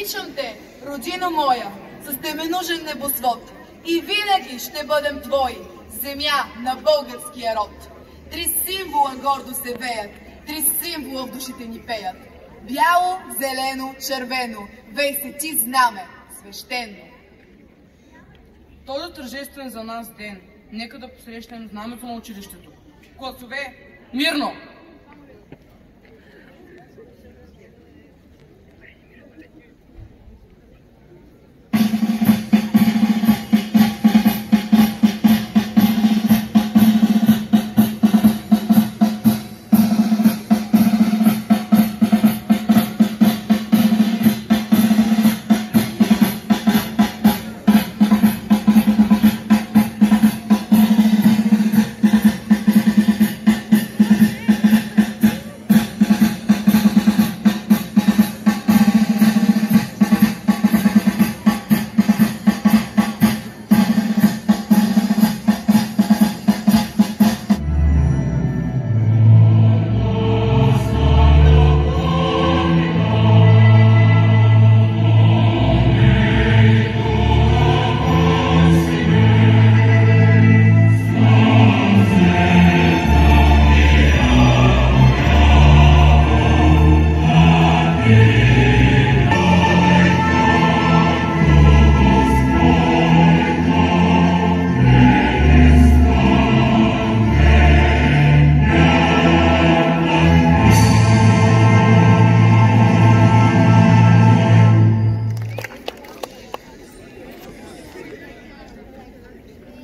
Обичам те, родино моя, с теменужен небосвод. И винаги ще бъдем твои, земя на българския род. Три символа гордо се веят, три символа в душите ни пеят. Бяло, зелено, червено, вей се ти знаме, свещено. Този тържествен за нас ден, нека да посрещнем знамето на училището. Класове, мирно!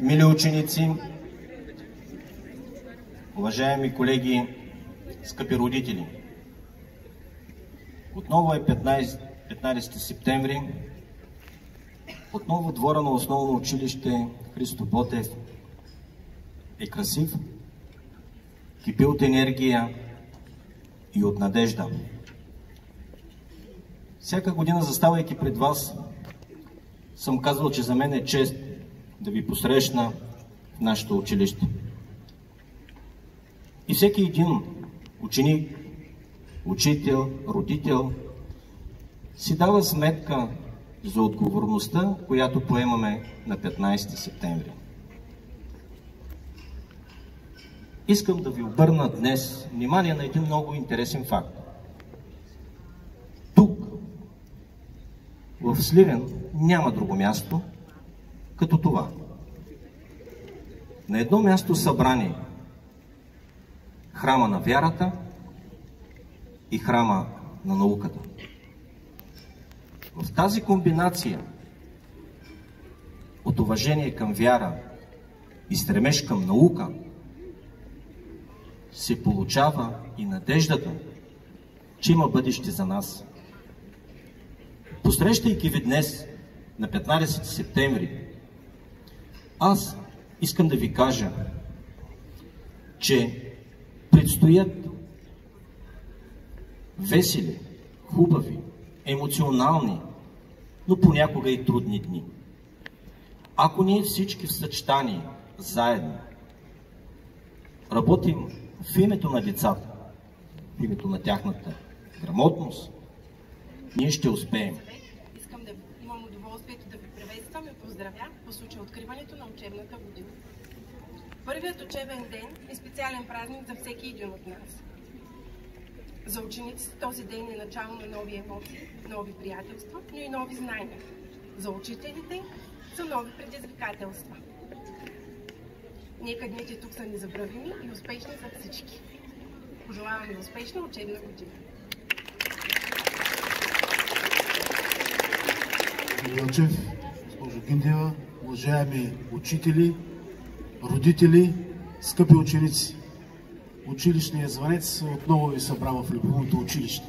Мили ученици, уважаеми колеги, скъпи родители! Отново е 15 септември. Отново двора на основно училище Христо Ботев е красив, кипи от енергия и от надежда. Всяка година, заставайки пред вас, съм казвал, че за мен е чест да ви посрещна в нашето училище. И всеки един ученик, учител, родител си дава сметка за отговорността, която поемаме на 15 септември. Искам да ви обърна днес внимание на един много интересен факт. Тук, в Сливен, няма друго място като това. На едно място събрани храма на вярата и храма на науката. В тази комбинация от уважение към вяра и стремеж към наука се получава и надеждата, че има бъдеще за нас. Посрещайки ви днес на 15 септември, аз искам да ви кажа, че предстоят весели, хубави, емоционални, но понякога и трудни дни. Ако ние всички в съчетание, заедно, работим в името на децата, в името на тяхната грамотност, ние ще успеем. Искам да имам удоволствието да ви приветствам и поздравя по случай откриването на учебната година. Първият учебен ден е специален празник за всеки един от нас. За учениците този ден е начало на нови емоции, нови приятелства, но и нови знания. За учителите са нови предизвикателства. Нека дните тук са незабравими и успешни за всички. Пожелавам ви успешна учебна година. Велчев, госпожо Гиндева, уважаеми учители, родители, скъпи ученици! Училищният звънец отново ви събра в любимото училище.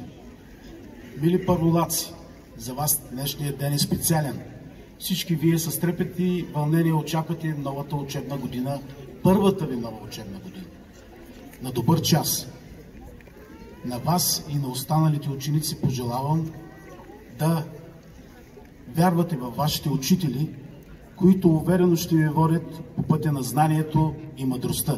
Мили първолаци, за вас днешният ден е специален. Всички вие с трепет и вълнение очаквате новата учебна година, първата ви нова учебна година. На добър час! На вас и на останалите ученици пожелавам да вярвате във вашите учители, които уверено ще ви водят по пътя на знанието и мъдростта.